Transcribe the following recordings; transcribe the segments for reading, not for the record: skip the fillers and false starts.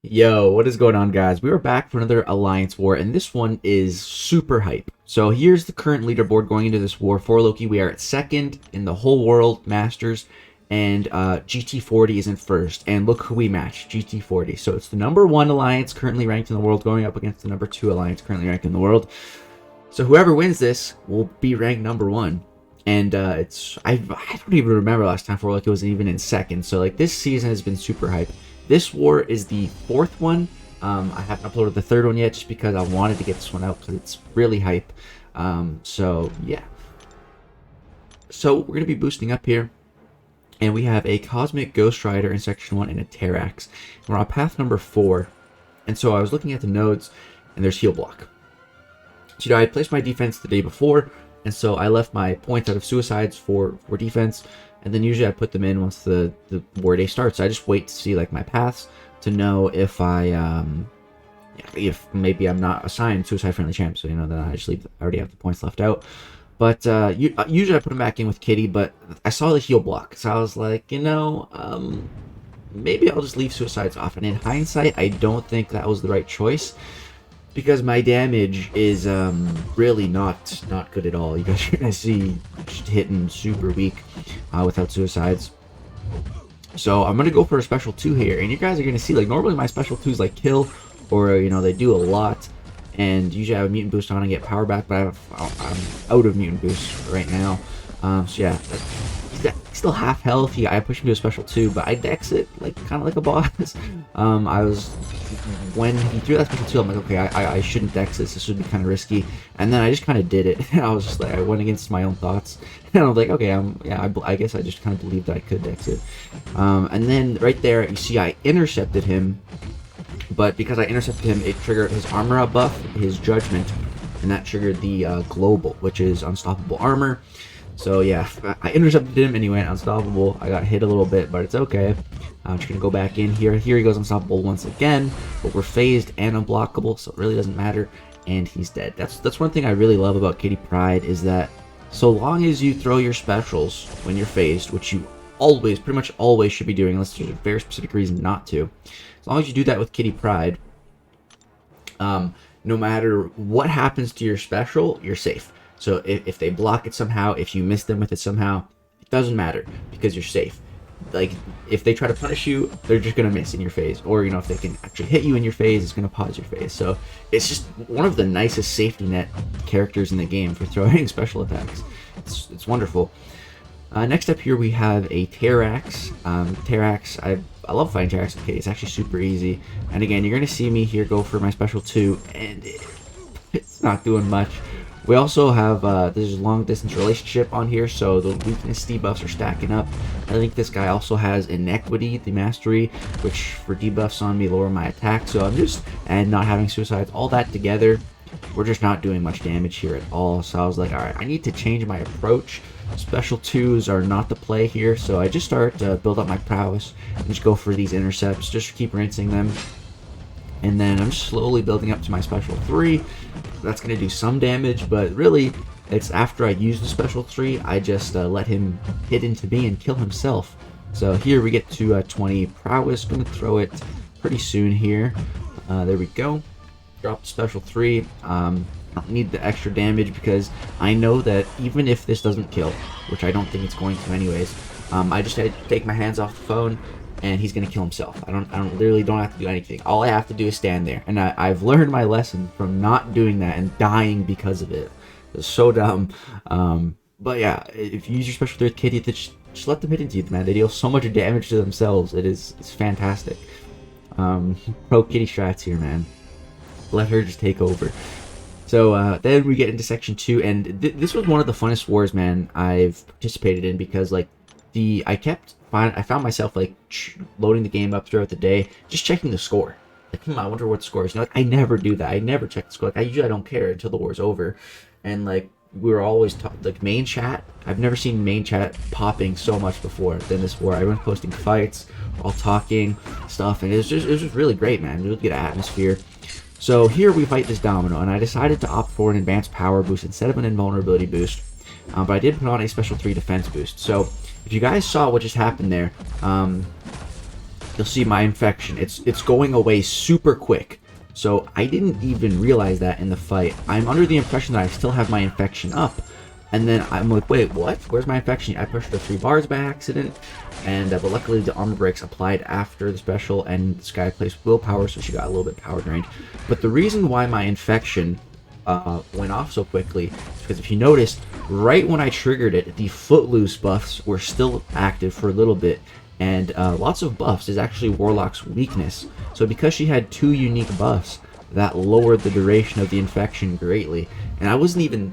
Yo, what is going on, guys? We are back for another Alliance War, and this one is super hype. So here's the current leaderboard going into this war. For Loki, we are at second in the whole world, Masters, and GT40 is in first. And look who we matched, GT40. So it's the #1 Alliance currently ranked in the world going up against the #2 Alliance currently ranked in the world. So whoever wins this will be ranked #1. And I don't even remember last time For Loki was even in second. So like this season has been super hype. This war is the 4th one. I haven't uploaded the 3rd one yet just because I wanted to get this one out because it's really hype. So yeah. So we're going to be boosting up here. And we have a Cosmic Ghost Rider in Section 1 and a Terrax. We're on path number 4. And so I was looking at the nodes and there's heal block. So I had placed my defense the day before. And so I left my points out of suicides for defense. And then usually I put them in once the war day starts. I just wait to see like my paths to know if if maybe I'm not assigned suicide friendly champ. So then I just leave. I already have the points left out. But usually I put them back in with Kitty. But I saw the heal block, so I was like, maybe I'll just leave suicides off. And in hindsight, I don't think that was the right choice. Because my damage is really not good at all. You guys are gonna see hitting super weak without suicides. So I'm gonna go for a special 2 here, and you guys are gonna see like normally my special 2s like kill, or they do a lot, and usually I have a mutant boost on and get power back, but I'm out of mutant boost right now. So yeah, he's still half health. I push him to a special 2, but I dex it like kind of like a boss. When he threw that special 2, I'm like, okay, I shouldn't dex this. This would be kind of risky. And then I just kind of did it. I was just like, I went against my own thoughts, and I was like, okay, I guess I just kind of believed that I could dex it. And then right there, you see, I intercepted him. But because I intercepted him, it triggered his armor up buff, his judgment, and that triggered the global, which is unstoppable armor. So yeah, I intercepted him and he went unstoppable. I got hit a little bit, but it's okay. I'm just gonna go back in here. Here he goes unstoppable once again, but we're phased and unblockable, so it really doesn't matter. And he's dead. That's one thing I really love about Kitty Pryde, is that so long as you throw your specials when you're phased, which you pretty much always should be doing, unless there's a very specific reason not to. As long as you do that with Kitty Pryde, no matter what happens to your special, you're safe. So if they block it somehow, if you miss them with it somehow, it doesn't matter because you're safe. Like, if they try to punish you, they're just going to miss in your phase. Or, if they can actually hit you in your phase, it's going to pause your phase. So it's just one of the nicest safety net characters in the game for throwing special attacks. It's wonderful. Next up here we have a Terrax. Terrax, I love fighting Terrax. Okay, it's actually super easy. And again, you're going to see me here go for my special 2, and it's not doing much. We also have this long distance relationship on here, so the weakness debuffs are stacking up. I think this guy also has inequity, the mastery, which for debuffs on me lower my attack. So and not having suicides, all that together, we're just not doing much damage here at all. So I was like, all right, I need to change my approach. Special 2s are not the play here, so I just start to build up my prowess and just go for these intercepts, just keep rinsing them. And then I'm just slowly building up to my special 3. That's going to do some damage, but really, it's after I use the special 3, I just let him hit into me and kill himself. So here we get to 20 prowess. Going to throw it pretty soon here. There we go. Drop the special 3. I don't need the extra damage because I know that even if this doesn't kill, which I don't think it's going to anyways, I just had to take my hands off the phone, and he's gonna kill himself. I literally don't have to do anything. All I have to do is stand there. And I've learned my lesson from not doing that and dying because of it. It's so dumb. But yeah, if you use your special 3 with Kitty, just let them hit into you, man. They deal so much damage to themselves. It's fantastic. Pro Kitty strats here, man. Let her just take over. So then we get into Section 2, and this was one of the funnest wars, man, I've participated in, because like I found myself like loading the game up throughout the day, just checking the score. Like, I wonder what the score is. I never do that. I never check the score. Like, I don't care until the war's over. And like, we were always like main chat. I've never seen main chat popping so much before than this war. Everyone's posting fights, all talking stuff, and it was just really great, man. Really good atmosphere. So here we fight this Domino, and I decided to opt for an advanced power boost instead of an invulnerability boost. But I did put on a special 3 defense boost. So if you guys saw what just happened there, you'll see my infection. It's going away super quick. So I didn't even realize that in the fight. I'm under the impression that I still have my infection up. And then I'm like, wait, what? Where's my infection? I pushed the 3 bars by accident. And but luckily the armor breaks applied after the special, and this guy placed willpower, so she got a little bit power drained. But the reason why my infection went off so quickly is because if you noticed, right when I triggered it, the Footloose buffs were still active for a little bit. And lots of buffs is actually Warlock's weakness. So because she had 2 unique buffs, that lowered the duration of the infection greatly. And I wasn't even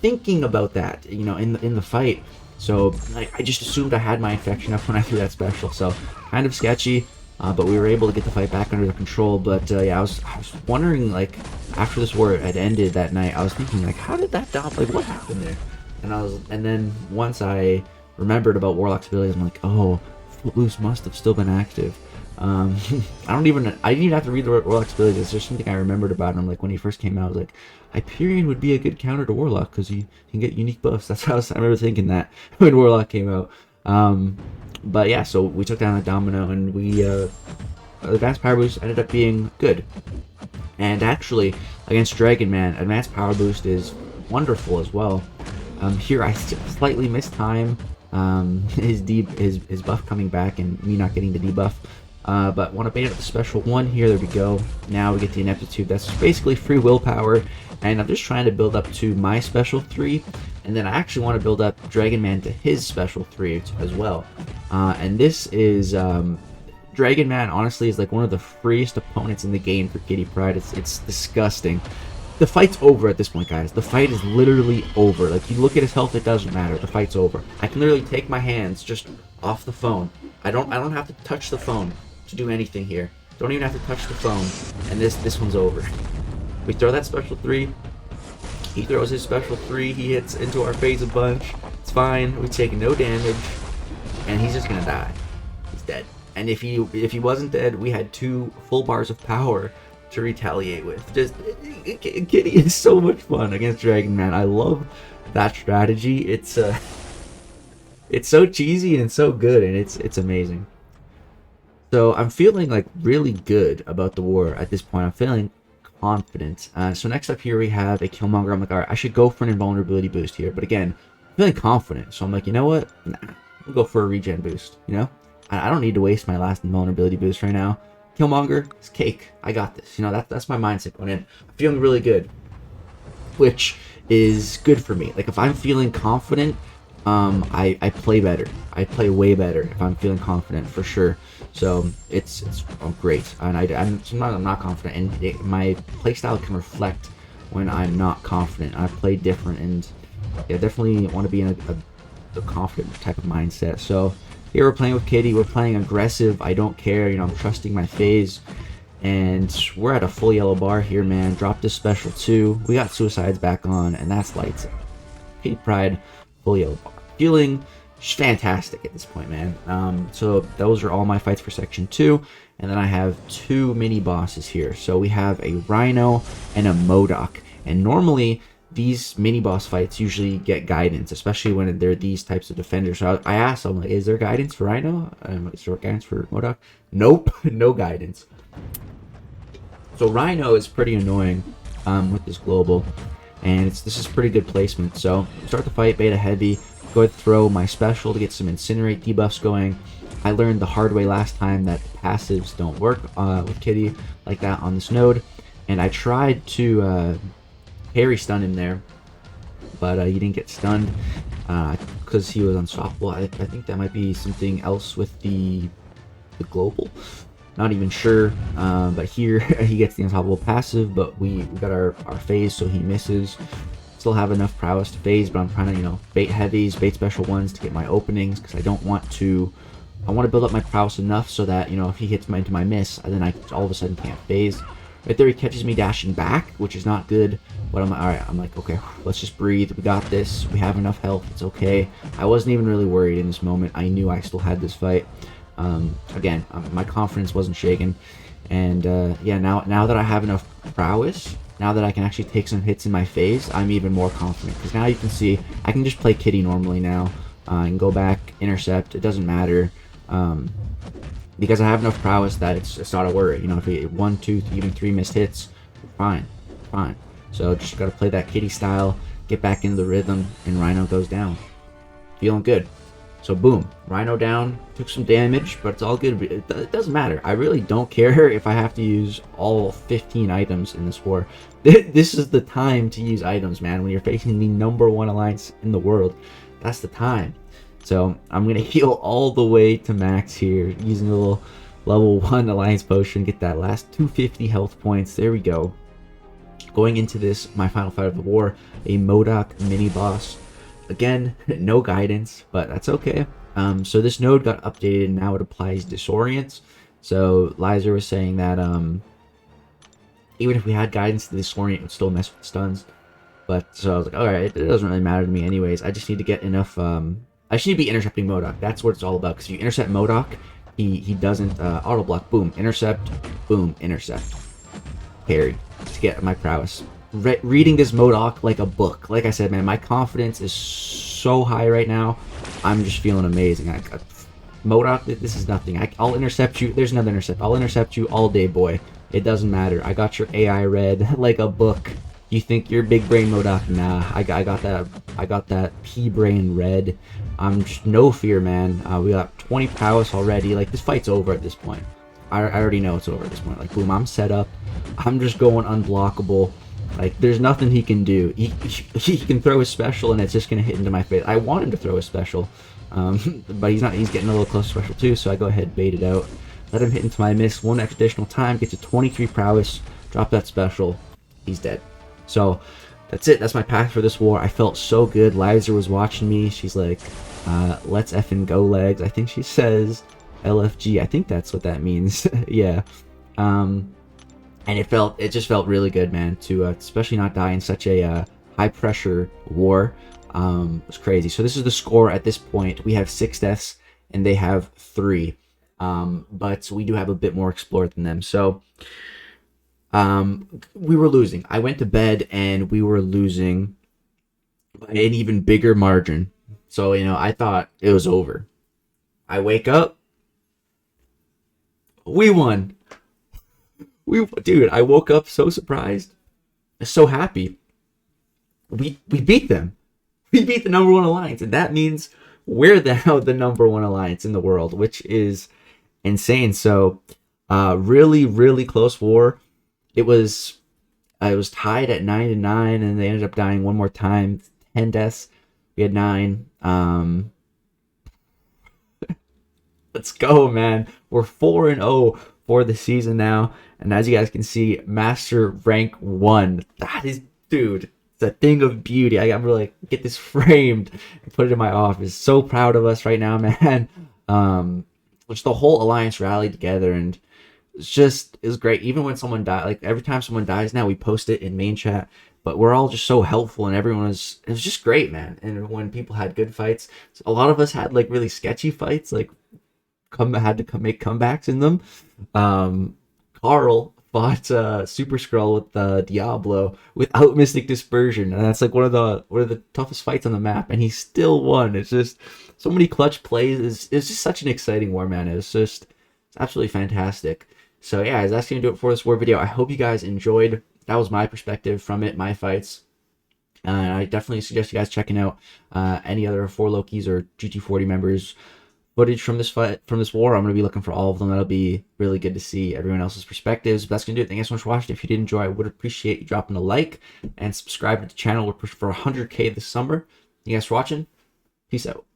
thinking about that, in the fight. So I just assumed I had my infection up when I threw that special. So kind of sketchy, but we were able to get the fight back under control. But yeah, I was wondering, like, after this war had ended that night, I was thinking, like, how did that die? Like, what happened there? And then once I remembered about Warlock's abilities, I'm like, oh, Footloose must have still been active. I didn't even have to read the Warlock's abilities. It's just something I remembered about him. Like when he first came out, I was like, Hyperion would be a good counter to Warlock because he can get unique buffs. That's how I remember thinking that when Warlock came out. But yeah, so we took down the Domino, and we Advanced Power Boost ended up being good. And actually, against Dragon Man, Advanced Power Boost is wonderful as well. Here I slightly missed time. His buff coming back and me not getting the debuff. But want to bait up the special 1 here. There we go. Now we get the ineptitude. That's basically free willpower. And I'm just trying to build up to my special 3. And then I actually want to build up Dragon Man to his special 3 as well. And this is... Dragon Man, honestly, is like one of the freest opponents in the game for Kitty Pryde. It's disgusting. The fight's over at this point, guys. The fight is literally over. Like, you look at his health, it doesn't matter. The fight's over. I can literally take my hands just off the phone. I don't have to touch the phone to do anything here. Don't even have to touch the phone, and this one's over. We throw that special 3. He throws his special 3. He hits into our face a bunch. It's fine. We take no damage, and he's just gonna die. He's dead. And if he wasn't dead, we had 2 full bars of power to retaliate with. Just Kitty is so much fun against Dragon Man. I love that strategy. It's so cheesy and so good, and it's amazing. So I'm feeling like really good about the war at this point. I'm feeling confident. So next up here we have a Killmonger. I'm like, all right, I should go for an invulnerability boost here. But again, I'm feeling confident. So I'm like, you know what? Nah, I'll go for a regen boost. I don't need to waste my last invulnerability boost right now. Killmonger, it's cake. I got this. That's my mindset going in. I'm feeling really good, which is good for me. Like, if I'm feeling confident, I play better. I play way better if I'm feeling confident, for sure. So it's great. And sometimes I'm not confident, and my playstyle can reflect when I'm not confident. I play different, and yeah, definitely want to be in a confident type of mindset. So here we're playing with Kitty. We're playing aggressive. I don't care. I'm trusting my phase. And we're at a full yellow bar here, man. Dropped this special 2. We got suicides back on, and that's lights. Kitty Pryde, full yellow bar. Feeling fantastic at this point, man. So those are all my fights for section 2. And then I have 2 mini bosses here. So we have a Rhino and a MODOK. And normally these mini boss fights usually get guidance, especially when they're these types of defenders. So I asked them, like, is there guidance for Rhino? Is there guidance for MODOK? Nope, no guidance. So Rhino is pretty annoying with this global, and this is pretty good placement. So start the fight, beta heavy, go ahead and throw my special to get some incinerate debuffs going. I learned the hard way last time that passives don't work with Kitty like that on this node, and I tried to parry stun him there, but he didn't get stunned because he was unstoppable. I think that might be something else with the global. Not even sure, but here he gets the unstoppable passive, but we got our phase, so he misses. Still have enough prowess to phase, but I'm trying to bait heavies, bait special ones to get my openings, because I want to build up my prowess enough so that if he hits into my miss, then I all of a sudden can't phase. Right there, he catches me dashing back, which is not good. But I'm alright. I'm like, okay, let's just breathe. We got this. We have enough health. It's okay. I wasn't even really worried in this moment. I knew I still had this fight. Again, my confidence wasn't shaken. And yeah, now that I have enough prowess, now that I can actually take some hits in my phase, I'm even more confident. Because now you can see, I can just play Kitty normally now. I can go back, intercept. It doesn't matter. because I have enough prowess that it's not a worry. You know, if we get 1, 2, even 3 missed hits, fine, fine. So just gotta play that kitty style, get back into the rhythm, and Rhino goes down. Feeling good. So boom, Rhino down, took some damage, but it's all good. It doesn't matter. I really don't care if I have to use all 15 items in this war. This is the time to use items, man. When you're facing the #1 alliance in the world, that's the time. So I'm gonna heal all the way to max here, using a little level 1 alliance potion, get that last 250 health points. There we go. Going into this, my final fight of the war, a MODOK mini boss. Again, no guidance, but that's okay. So this node got updated and now it applies disorient. So Lizer was saying that even if we had guidance, the disorient would still mess with stuns. But so I was like, alright, it doesn't really matter to me anyways. I just need to get enough. I should be intercepting MODOK. That's what it's all about. Because if you intercept MODOK, he doesn't auto block. Boom, intercept. Boom, intercept. Parry to get my prowess. Reading this MODOK like a book. Like I said, man, my confidence is so high right now. I'm just feeling amazing. MODOK, this is nothing. I'll intercept you. There's another intercept. I'll intercept you all day, boy. It doesn't matter. I got your AI read like a book. You think you're big brain MODOK? Nah, I got that. I got that P brain read. I'm just no fear, man. We got 20 prowess already. Like, this fight's over at this point. I already know it's over at this point. Like, boom, I'm set up. I'm just going unblockable. Like, there's nothing he can do. He can throw his special and it's just gonna hit into my face. I want him to throw his special, but he's not. He's getting a little close to special too. So I go ahead, bait it out, let him hit into my miss. 1 additional time, get to 23 prowess. Drop that special. He's dead. So that's it. That's my path for this war. I felt so good. Lizer was watching me. She's like, "Let's effing go, legs." I think she says LFG. I think that's what that means. Yeah. And it just felt really good, man, to especially not die in such a high pressure war. It was crazy. So this is the score at this point. We have 6 deaths and they have 3. But we do have a bit more explored than them. So we were losing. I went to bed and we were losing by an even bigger margin. So, you know, I thought it was over. I wake up. We won. Dude, I woke up so surprised, so happy. We beat them. We beat the #1 alliance, and that means we're now the #1 alliance in the world, which is insane. So, really, really close war. It was tied at 9-9, and they ended up dying one more time. 10 deaths. We had 9. Let's go, man. We're 4-0 for the season now. And as you guys can see, Master Rank 1. That is, dude, it's a thing of beauty. I'm really like, get this framed and put it in my office. So proud of us right now, man. Which the whole alliance rallied together, and it was great. Even when someone died, like every time someone dies now, we post it in main chat. But we're all just so helpful, and it was just great, man. And when people had good fights, a lot of us had like really sketchy fights, like had to make comebacks in them. Carl fought Super Skrull with Diablo without Mystic Dispersion, and that's like one of the toughest fights on the map, and he still won. It's just so many clutch plays. It's just such an exciting war, man. It's absolutely fantastic. So yeah, that's gonna do it for this war video. I hope you guys enjoyed. That was my perspective from it, my fights. I definitely suggest you guys checking out any other 4 Lokis or GT40 members footage from this fight, from this war. I'm going to be looking for all of them. That'll be really good to see everyone else's perspectives. But that's going to do it. Thank you so much for watching. If you did enjoy, I would appreciate you dropping a like and subscribe to the channel. We're pushing for 100K this summer. Thank you guys for watching. Peace out.